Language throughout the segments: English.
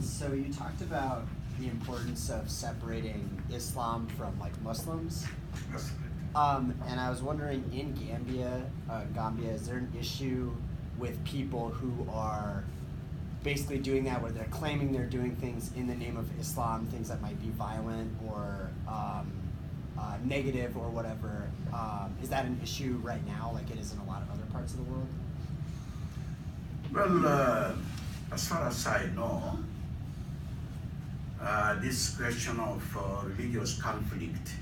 So you talked about the importance of separating Islam from like Muslims. Yes. And I was wondering, in Gambia, is there an issue with people who are basically doing that, where they're claiming they're doing things in the name of Islam, things that might be violent or negative or whatever? Is that an issue right now, like it is in a lot of other parts of the world? Well, as far as I know, this question of religious conflict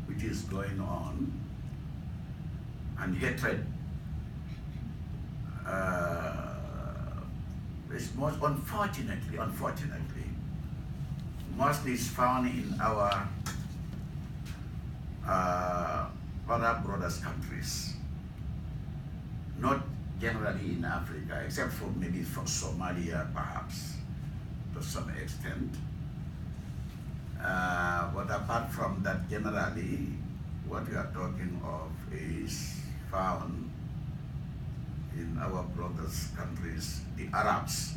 which is going on and hatred is most unfortunately, mostly is found in our other brothers countries, not generally in Africa, except for maybe from Somalia, perhaps, to some extent. But apart from that, generally, what we are talking of is found in our brothers' countries, the Arabs.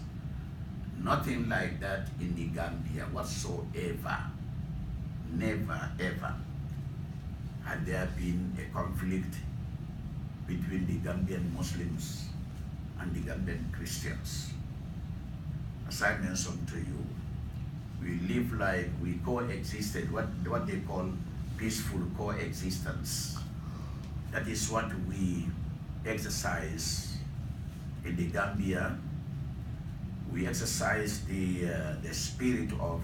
Nothing like that in the Gambia whatsoever. Never, ever had there been a conflict between the Gambian Muslims and the Gambian Christians. As I mentioned to you, we live like we coexisted, what they call peaceful coexistence. That is what we exercise in the Gambia. We exercise the spirit of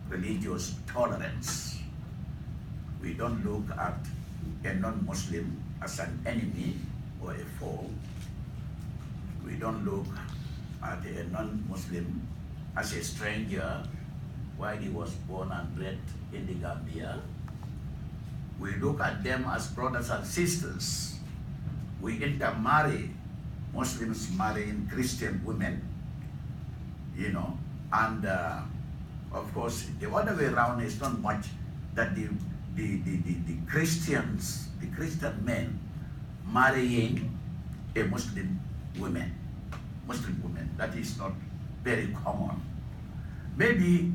religious tolerance. We don't look at a non-Muslim as an enemy or a foe. We don't look at a non-Muslim as a stranger while he was born and bred in the Gambia. We look at them as brothers and sisters. We intermarry, Muslims marrying Christian women, you know, and of course the other way around is not much, that the Christians, the Christian men marrying a Muslim woman, that is not very common. Maybe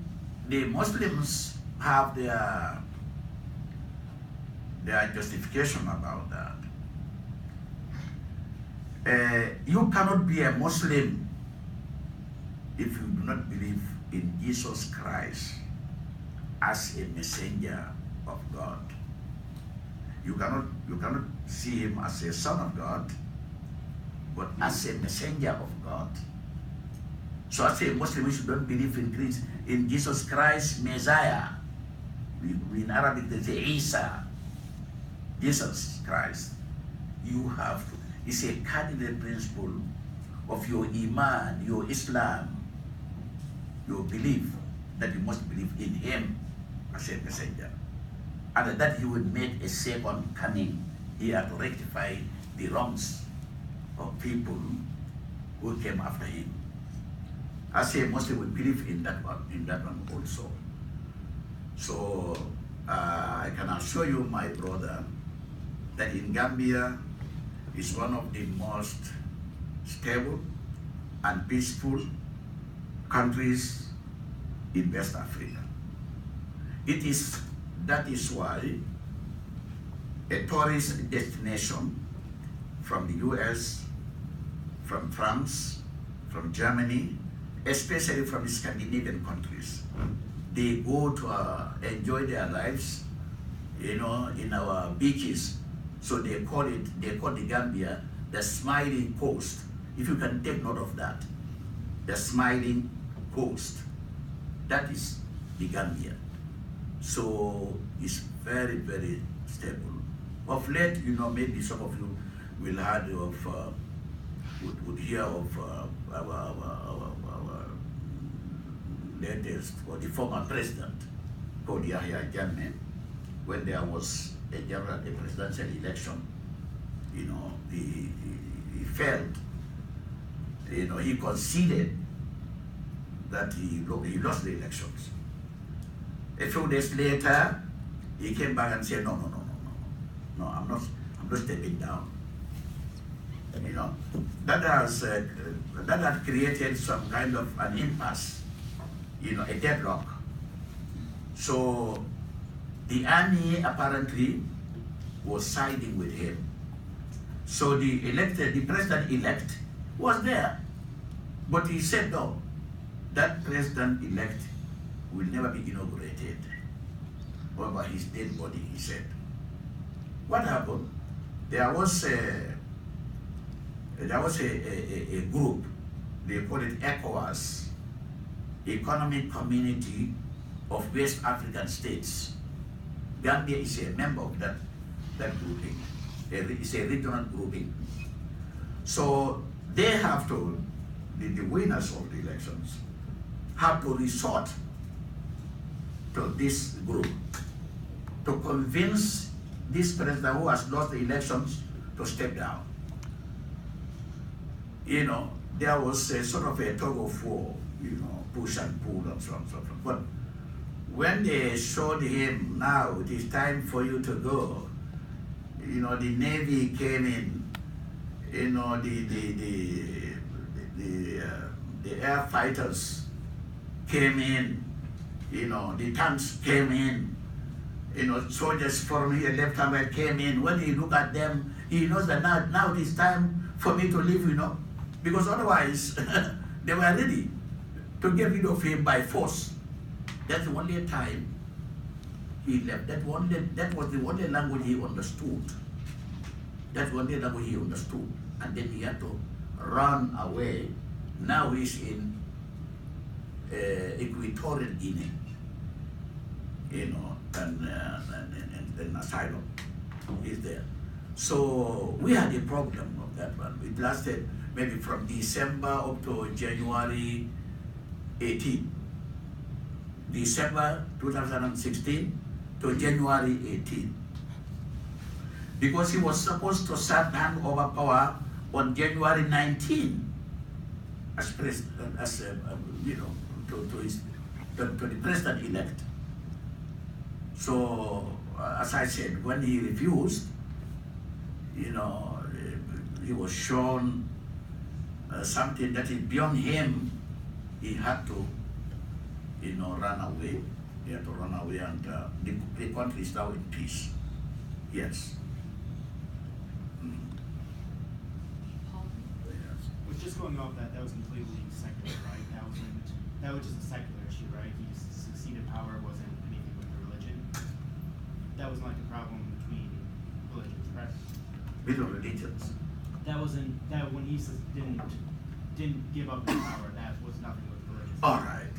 the Muslims have their justification about that. You cannot be a Muslim if you do not believe in Jesus Christ as a messenger of God. You cannot see him as a son of God, but as a messenger of God. So as a Muslim, you don't believe in Jesus Christ, Messiah. In Arabic they say Isa, Jesus Christ. You have to, it's a cardinal principle of your Iman, your Islam, your belief, that you must believe in him as a messenger. And that he would make a second coming here to rectify the wrongs of people who came after him. As a Muslim, we believe in that one also. So I can assure you, my brother, that in Gambia is one of the most stable and peaceful countries in West Africa. That is why a tourist destination from the US, from France, from Germany, especially from the Scandinavian countries, they go to enjoy their lives, you know, in our beaches. So they call the Gambia the Smiling Coast. If you can take note of that, the Smiling Coast, that is the Gambia. So it's very, very stable. Of late, you know, maybe some of you will heard of, would hear of our latest, or the former president, called Drammeh, when there was a presidential election. You know, he failed. You know, he conceded that he lost the elections. A few days later, he came back and said, no, I'm not stepping down. You know, that had created some kind of an impasse, you know, a deadlock. So the army apparently was siding with him. So the president-elect was there. But he said no, that president-elect will never be inaugurated over his dead body, he said. What happened? There was a group, they call it ECOWAS, Economic Community of West African States. Gambia is a member of that grouping. It's a regional grouping. So they have to, the winners of the elections, have to resort to this group to convince this president who has lost the elections to step down. You know, there was a sort of a tug of war, you know, push and pull and so on and so forth. But when they showed him, now it is time for you to go, you know, the Navy came in, you know, the air fighters came in, you know, the tanks came in, you know, soldiers from here, left and right came in. When he look at them, he knows that now it is time for me to leave, you know, because otherwise they were ready to get rid of him by force. That's the only time he left. That was the only language he understood. That's the only language he understood. And then he had to run away. Now he's in Equatorial Guinea, you know, and asylum is there. So we had a problem of that one. It lasted maybe from December up to January 18. December 2016 to January 18. Because he was supposed to hand over power on January 19 as president, you know, to the president-elect. So, as I said, when he refused, you know, he was shown something that is beyond him. He had to, you know, run away. He had to run away, and the country is now in peace. Yes. Just going off that was completely secular, right? That was just a secular issue, right? He just succeeded power, wasn't anything with the religion. That was like a problem between religions, right? Between religions. That when he didn't give up his power, that was nothing with religion. All right.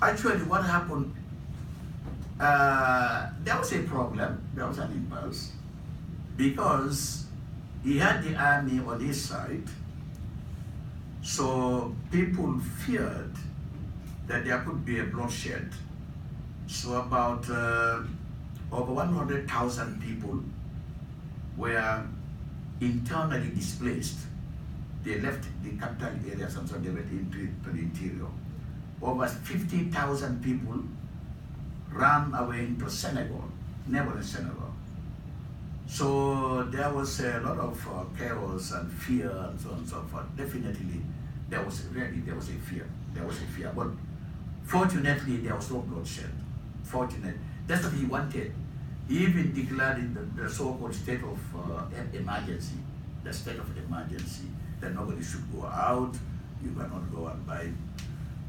Actually, what happened? There was a problem. There was an impulse because he had the army on his side. So people feared that there could be a bloodshed. So about over 100,000 people were internally displaced. They left the capital areas and so they went into the interior. Over 50,000 people ran away into Senegal, neighboring Senegal. So there was a lot of chaos and fear and so on and so forth. Definitely, there was a fear. But fortunately, there was no bloodshed. Fortunately, that's what he wanted. He even declared in the so-called state of emergency, the state of emergency, that nobody should go out. You cannot go and buy,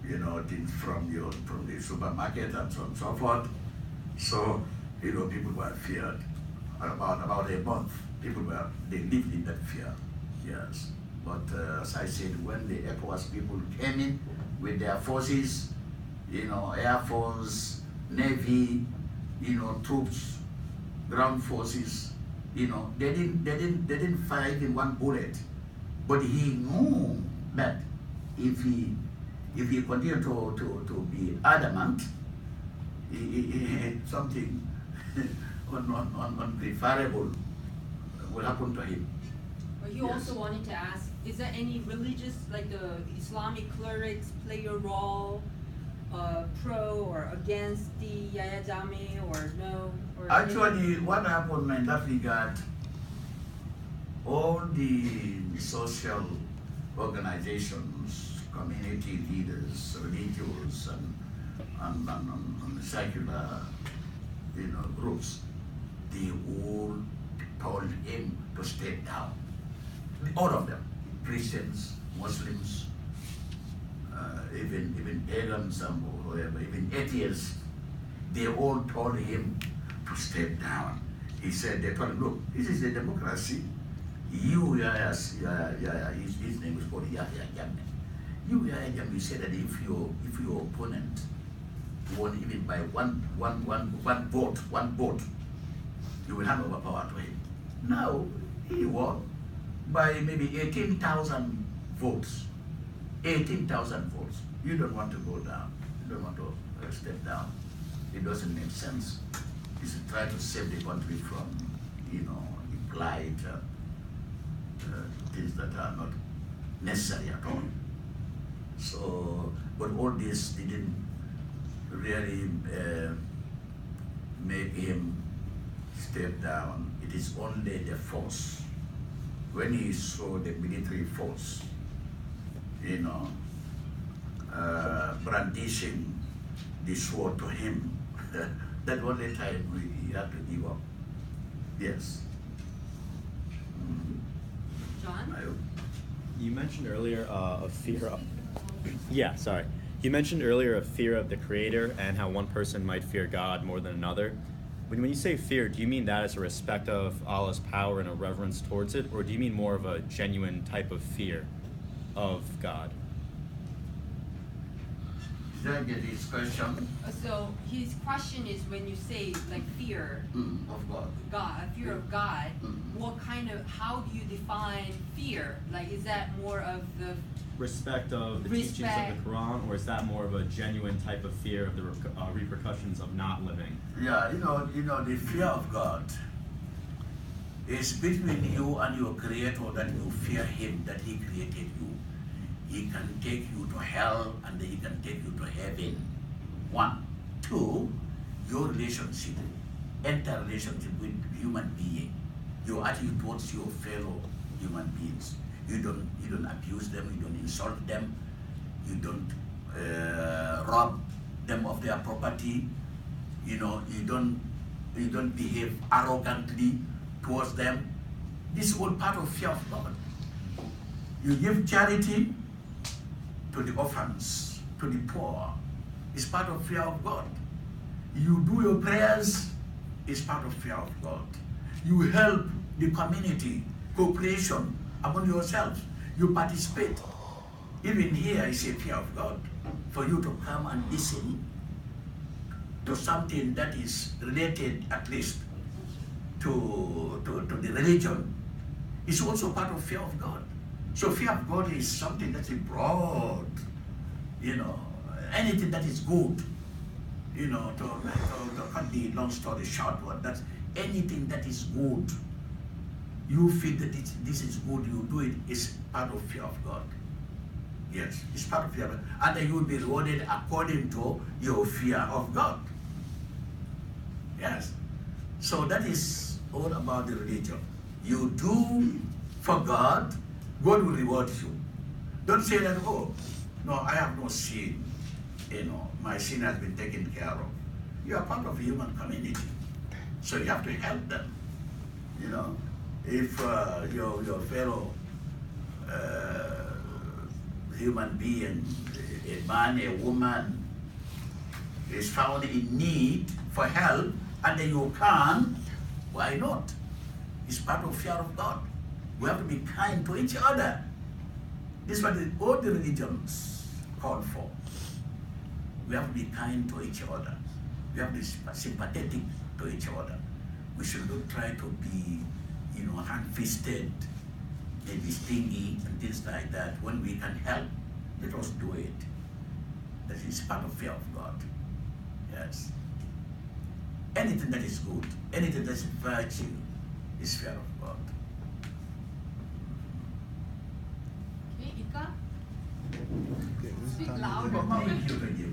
you know, things from the supermarket and so on and so forth. So, you know, people were feared. About a month, they lived in that fear, yes. But as I said, when the ECOWAS people came in with their forces, you know, Air Force, Navy, you know, troops, ground forces, you know, they didn't fire even one bullet. But he knew that if he continued to be adamant, something unpreferable will happen to him. But you also wanted to ask, is there any religious, like the Islamic clerics play a role, pro or against the Yahya Jammeh, or no? Or actually, what happened in that regard, all the social organizations, community leaders, religious and secular, groups, they all told him to step down. All of them, Christians, Muslims, even pagans and whatever, even atheists, they all told him to step down. He said, they told him, look, this is a democracy. You, his name was called Yahya Jammeh. You, Yahya Jammeh, you said that if your opponent won even by one vote, you will hand over power to him. Now, he won by maybe 18,000 votes. 18,000 votes. You don't want to go down. You don't want to step down. It doesn't make sense. You should try to save the country from, the plight, things that are not necessary at all. So, but all this didn't really make him step down. It is only the force. When he saw the military force, brandishing the sword to him, that only time he had to give up. Yes. John? You mentioned earlier a fear of, You mentioned earlier a fear of the Creator and how one person might fear God more than another. When you say fear, do you mean that as a respect of Allah's power and a reverence towards it, or do you mean more of a genuine type of fear of God? Did I get his question? So his question is, when you say like fear Of God. fear of God, how do you define fear? Like, is that more of the Respect of the teachings of the Quran, or is that more of a genuine type of fear of the repercussions of not living? Yeah, the fear of God is between you and your Creator, that you fear Him, that He created you. He can take you to hell and He can take you to heaven. 1. 2, your relationship, interrelationship with human being, your attitude towards your fellow human beings. You don't abuse them, you don't insult them, you don't rob them of their property, you don't behave arrogantly towards them. This is all part of fear of God. You give charity to the orphans, to the poor. It's part of fear of God. You do your prayers, it's part of fear of God. You help the community, cooperation among yourselves. You participate. Even here is a fear of God. For you to come and listen to something that is related at least to the religion, is also part of fear of God. So fear of God is something that's broad, anything that is good, to cut the long story short, that's anything that is good. You feel that this is good, you do it, is part of fear of God. Yes, it's part of fear of God. And then you will be rewarded according to your fear of God. Yes. So that is all about the religion. You do for God, God will reward you. Don't say that, oh, no, I have no sin. My sin has been taken care of. You are part of a human community. So you have to help them. If your fellow human being, a man, a woman, is found in need for help, and then you can, why not? It's part of fear of God. We have to be kind to each other. This is what all the religions call for. We have to be kind to each other. We have to be sympathetic to each other. We should not try to be, hand-fisted, maybe stingy and things like that. When we can help, let us do it. That is part of fear of God. Yes. Anything that is good, anything that is virtue, is fear of God. Okay, Ika? Speak louder. Mama, you can give